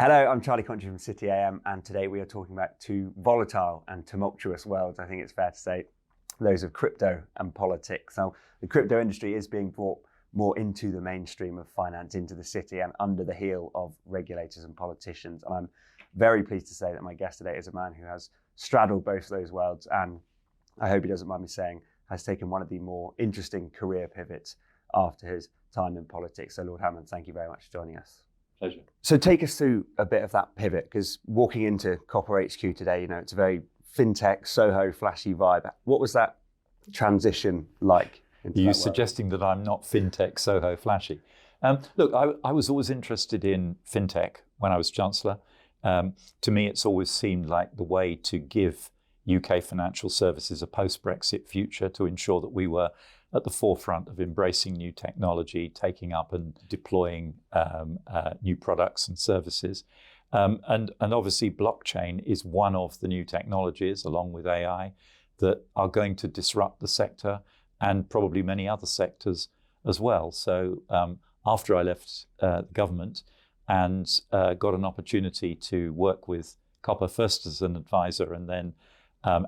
Hello, I'm Charlie Conchi from City A.M, and today we are talking about two volatile and tumultuous worlds, I think it's fair to say, those of crypto and politics. Now, the crypto industry is being brought more into the mainstream of finance, into the city and under the heel of regulators and politicians. And I'm very pleased to say that my guest today is a man who has straddled both those worlds, and I hope he doesn't mind me saying, has taken one of the more interesting career pivots after his time in politics. So Lord Hammond, thank you very much for joining us. Pleasure. So take us through a bit of that pivot, because walking into Copper HQ today, it's a very Fintech Soho flashy vibe. What was that transition like? Are you suggesting that I'm not Fintech Soho flashy? Look, I was always interested in fintech when I was chancellor. To me, it's always seemed like the way to give UK financial services a post-Brexit future, to ensure that we were at the forefront of embracing new technology, taking up and deploying new products and services. And obviously blockchain is one of the new technologies, along with AI, that are going to disrupt the sector and probably many other sectors as well. So after I left the government and got an opportunity to work with Copper first as an advisor, and then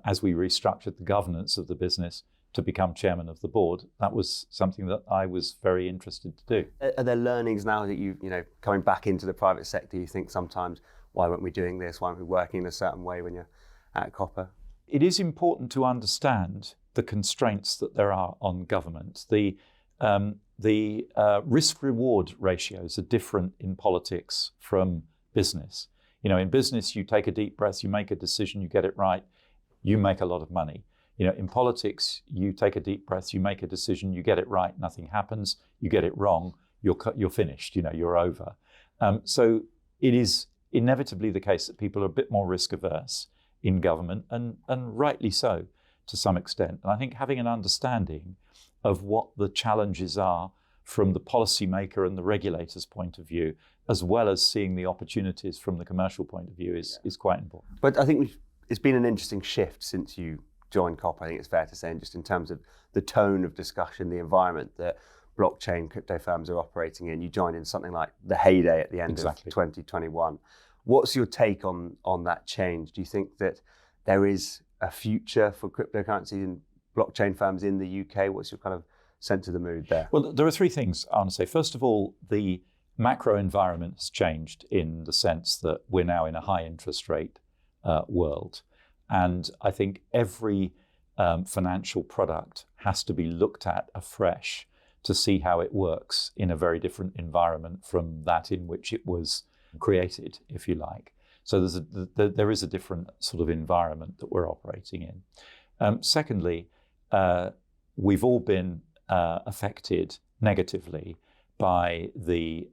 as we restructured the governance of the business, to become chairman of the board, that was something that I was very interested to do. Are there learnings now that coming back into the private sector, you think sometimes, why weren't we doing this? Why aren't we working in a certain way when you're at Copper? It is important to understand the constraints that there are on government. The risk-reward ratios are different in politics from business. In business, you take a deep breath, you make a decision, you get it right, you make a lot of money. In politics, you take a deep breath, you make a decision, you get it right, nothing happens. You get it wrong, you're finished. You're over. So it is inevitably the case that people are a bit more risk averse in government, and rightly so to some extent. And I think having an understanding of what the challenges are from the policymaker and the regulator's point of view, as well as seeing the opportunities from the commercial point of view, is quite important. But I think it's been an interesting shift since you joined Copper, I think it's fair to say, and just in terms of the tone of discussion, the environment that blockchain crypto firms are operating in. You joined in something like the heyday at the end of 2021. What's your take on that change? Do you think that there is a future for cryptocurrency and blockchain firms in the UK? What's your kind of sense of the mood there? Well, there are three things I want to say. First of all, the macro environment has changed in the sense that we're now in a high interest rate world. And I think every financial product has to be looked at afresh to see how it works in a very different environment from that in which it was created, if you like. So there is a different sort of environment that we're operating in. Secondly, we've all been affected negatively by the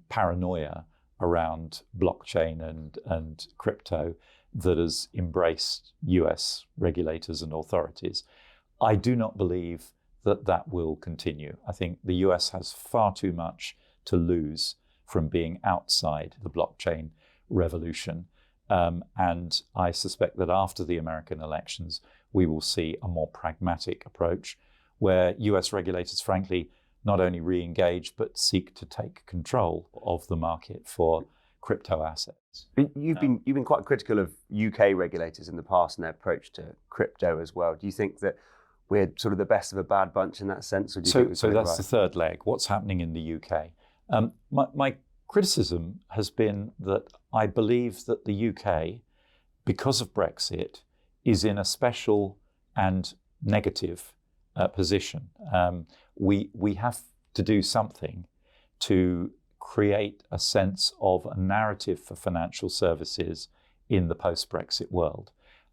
paranoia around blockchain and crypto that has embraced US regulators and authorities. I do not believe that will continue. I think the US has far too much to lose from being outside the blockchain revolution. And I suspect that after the American elections, we will see a more pragmatic approach where US regulators, frankly, not only re-engage, but seek to take control of the market for crypto assets. You've been quite critical of UK regulators in the past and their approach to crypto as well. Do you think that we're sort of the best of a bad bunch in that sense? Or do you think so that's the third leg. What's happening in the UK? My criticism has been that I believe that the UK, because of Brexit, is in a special and negative position. We have to do something to create a sense of a narrative for financial services in the post-Brexit world.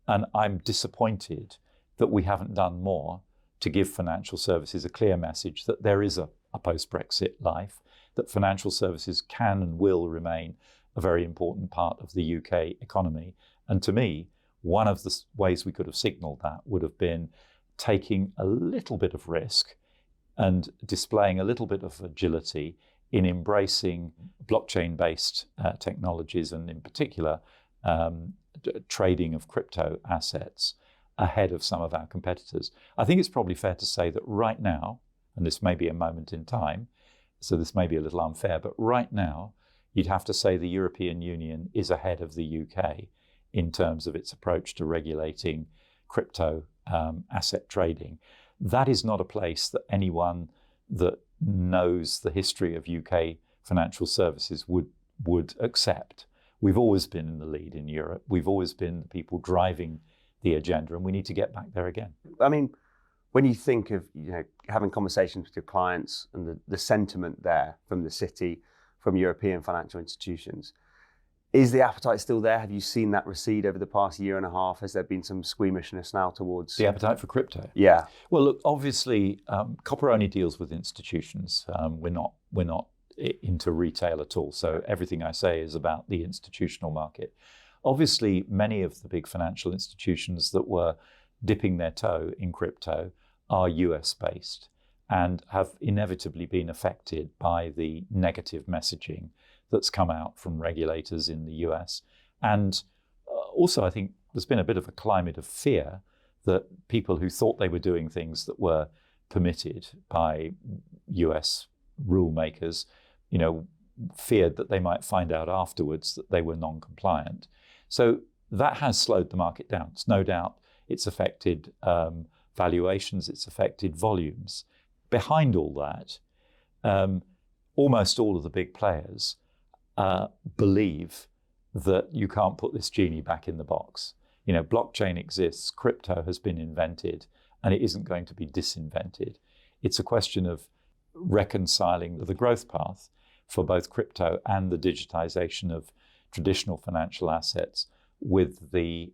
And I'm disappointed that we haven't done more to give financial services a clear message that there is a post-Brexit life, that financial services can and will remain a very important part of the UK economy. And to me, one of the ways we could have signalled that would have been taking a little bit of risk and displaying a little bit of agility in embracing blockchain-based technologies, and in particular, trading of crypto assets ahead of some of our competitors. I think it's probably fair to say that right now, and this may be a moment in time, so this may be a little unfair, but right now, you'd have to say the European Union is ahead of the UK in terms of its approach to regulating crypto asset trading. That is not a place that anyone that knows the history of UK financial services would accept. We've always been in the lead in Europe. We've always been the people driving the agenda, and we need to get back there again. I mean, when you think of having conversations with your clients and the sentiment there from the city, from European financial institutions, is the appetite still there? Have you seen that recede over the past year and a half? Has there been some squeamishness now towards the appetite for crypto? Yeah. Well, look, obviously, Copper only deals with institutions. We're not into retail at all. So everything I say is about the institutional market. Obviously, many of the big financial institutions that were dipping their toe in crypto are US based and have inevitably been affected by the negative messaging that's come out from regulators in the US. And also, I think there's been a bit of a climate of fear that people who thought they were doing things that were permitted by US rule makers, feared that they might find out afterwards that they were non-compliant. So that has slowed the market down. It's no doubt it's affected valuations, it's affected volumes. Behind all that, almost all of the big players believe that you can't put this genie back in the box. Blockchain exists, crypto has been invented, and it isn't going to be disinvented. It's a question of reconciling the growth path for both crypto and the digitization of traditional financial assets with the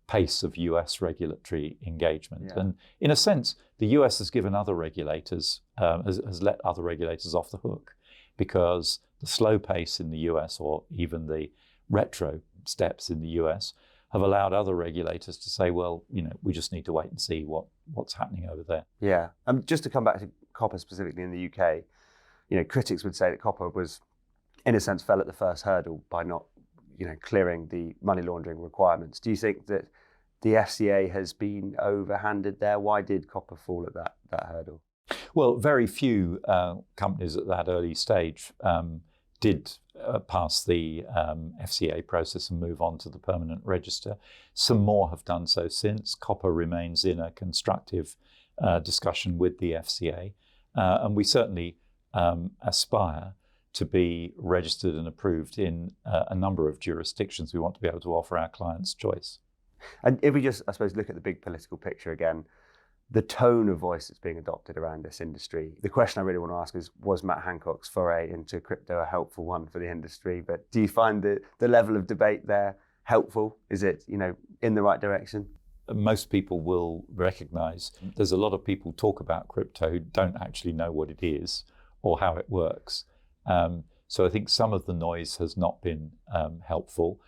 pace of US regulatory engagement. Yeah. And in a sense, the US has given other regulators, has let other regulators off the hook, because the slow pace in the US, or even the retro steps in the US, have allowed other regulators to say, well, we just need to wait and see what's happening over there. Yeah. Just to come back to copper specifically in the UK, critics would say that copper was, in a sense, fell at the first hurdle by not, clearing the money laundering requirements. Do you think that the FCA has been overhanded there? Why did copper fall at that hurdle? Well, very few companies at that early stage did pass the FCA process and move on to the permanent register. Some more have done so since. Copper remains in a constructive discussion with the FCA, and we certainly aspire to be registered and approved in a number of jurisdictions. We want to be able to offer our clients choice. And if we just, I suppose, look at the big political picture again, the tone of voice that's being adopted around this industry, the question I really want to ask is, was Matt Hancock's foray into crypto a helpful one for the industry? But do you find the level of debate there helpful? Is it, in the right direction? Most people will recognize there's a lot of people talk about crypto who don't actually know what it is or how it works. So I think some of the noise has not been helpful.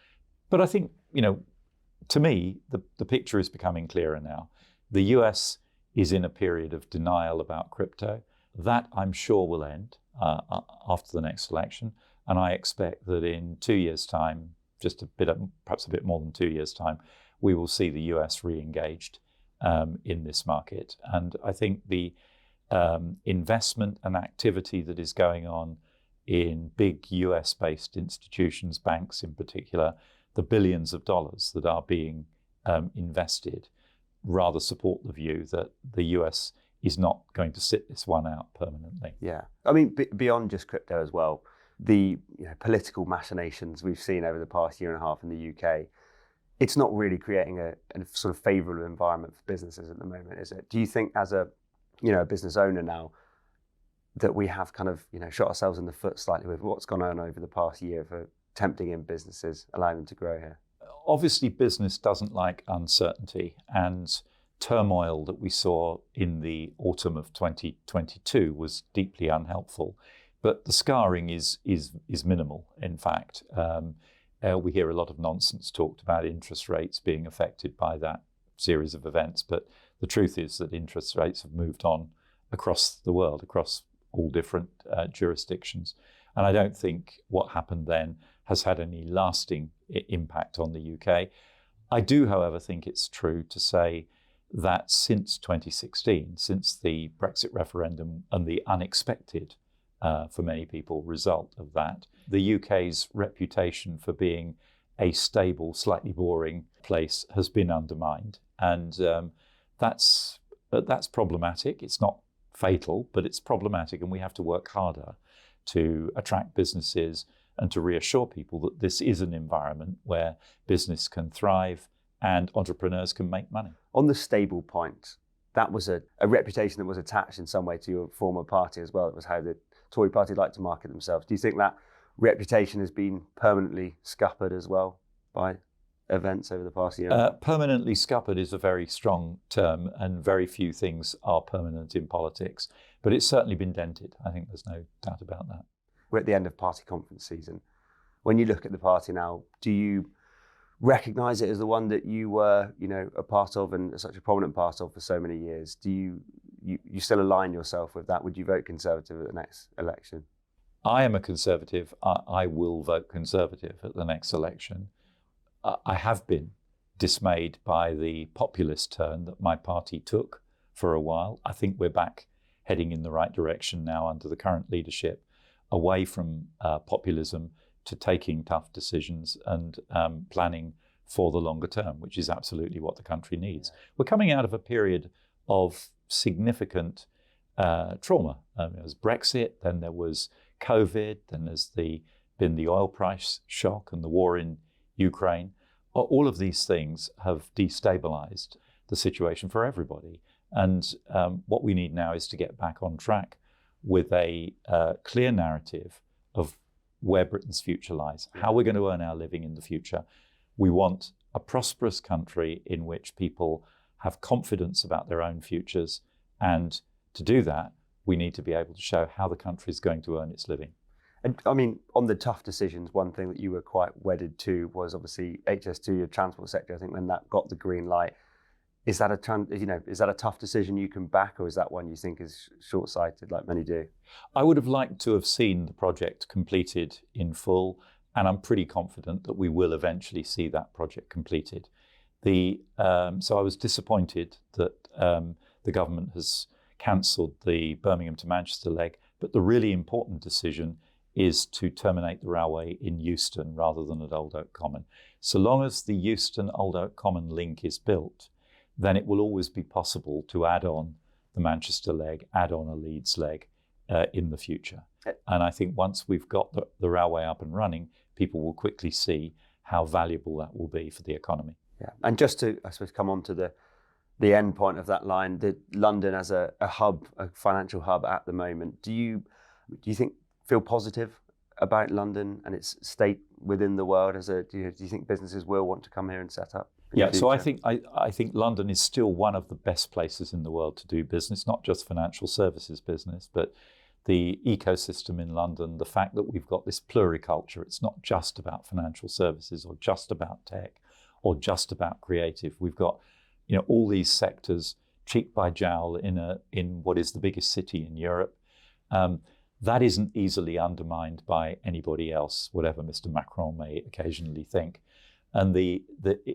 But I think, to me, the picture is becoming clearer now. The US is in a period of denial about crypto. That, I'm sure, will end after the next election. And I expect that in 2 years' time, perhaps a bit more than 2 years' time, we will see the US re-engaged in this market. And I think the investment and activity that is going on in big US-based institutions, banks in particular, the billions of dollars that are being invested, rather support the view that the US is not going to sit this one out permanently. Yeah. I mean, beyond just crypto as well, the political machinations we've seen over the past year and a half in the UK, it's not really creating a sort of favourable environment for businesses at the moment, is it? Do you think as a business owner now that we have kind of shot ourselves in the foot slightly with what's gone on over the past year for tempting in businesses, allowing them to grow here? Obviously, business doesn't like uncertainty, and turmoil that we saw in the autumn of 2022 was deeply unhelpful. But the scarring is minimal, in fact. We hear a lot of nonsense talked about interest rates being affected by that series of events, but the truth is that interest rates have moved on across the world, across all different jurisdictions. And I don't think what happened then has had any lasting impact on the UK. I do, however, think it's true to say that since 2016, since the Brexit referendum and the unexpected for many people result of that. The UK's reputation for being a stable, slightly boring place has been undermined, and that's problematic. It's not fatal, but it's problematic, and we have to work harder to attract businesses and to reassure people that this is an environment where business can thrive and entrepreneurs can make money. On the stable point, that was a reputation that was attached in some way to your former party as well. It was how the Tory party liked to market themselves. Do you think that reputation has been permanently scuppered as well by events over the past year? Permanently scuppered is a very strong term, and very few things are permanent in politics, but it's certainly been dented. I think there's no doubt about that. We're at the end of party conference season. When you look at the party now, do you recognise it as the one that you were, a part of and such a prominent part of for so many years? Do you still align yourself with that? Would you vote Conservative at the next election? I am a Conservative. I will vote Conservative at the next election. I have been dismayed by the populist turn that my party took for a while. I think we're back heading in the right direction now under the current leadership, away from populism to taking tough decisions and planning for the longer term, which is absolutely what the country needs. We're coming out of a period of significant trauma. There was Brexit, then there was COVID, then there's been the oil price shock and the war in Ukraine. All of these things have destabilized the situation for everybody. And what we need now is to get back on track with a clear narrative of where Britain's future lies, how we're going to earn our living in the future. We want a prosperous country in which people have confidence about their own futures. And to do that, we need to be able to show how the country is going to earn its living. And I mean, on the tough decisions, one thing that you were quite wedded to was obviously HS2, your transport sector. I think when that got the green light, is that a tough decision you can back, or is that one you think is short-sighted, like many do? I would have liked to have seen the project completed in full, and I'm pretty confident that we will eventually see that project completed. So I was disappointed that the government has cancelled the Birmingham to Manchester leg, but the really important decision is to terminate the railway in Euston rather than at Old Oak Common. So long as the Euston-Old Oak Common link is built, then it will always be possible to add on the Manchester leg, add on a Leeds leg in the future. And I think once we've got the railway up and running, people will quickly see how valuable that will be for the economy. Yeah, and just to, I suppose, come on to the end point of that line, London as a hub, a financial hub at the moment, do you feel positive about London and its state within the world? Do you think businesses will want to come here and set up? Yeah, so I think London is still one of the best places in the world to do business, not just financial services business, but the ecosystem in London, the fact that we've got this pluriculture. It's not just about financial services or just about tech or just about creative. We've got all these sectors cheek by jowl in what is the biggest city in Europe. That isn't easily undermined by anybody else, whatever Mr. Macron may occasionally think. And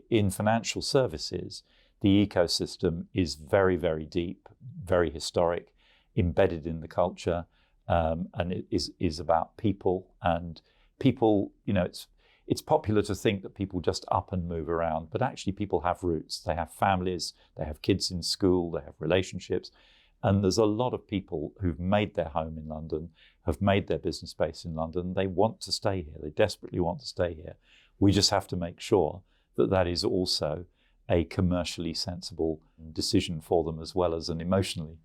in financial services, the ecosystem is very, very deep, very historic, embedded in the culture, and it is about people. And people, it's popular to think that people just up and move around, but actually people have roots. They have families, they have kids in school, they have relationships. And there's a lot of people who've made their home in London, have made their business base in London. They want to stay here. They desperately want to stay here. We just have to make sure that that is also a commercially sensible decision for them, as well as an emotionally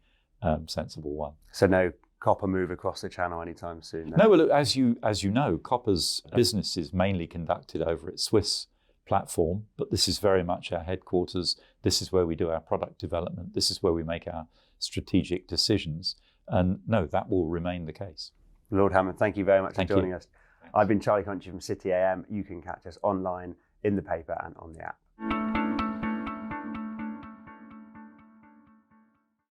sensible one. So no copper move across the channel anytime soon? No, well, as you know, Copper's business is mainly conducted over its Swiss platform, but this is very much our headquarters. This is where we do our product development. This is where we make our strategic decisions. And no, that will remain the case. Lord Hammond, thank you very much for joining us. I've been Charlie Country from City A.M. You can catch us online, in the paper and on the app.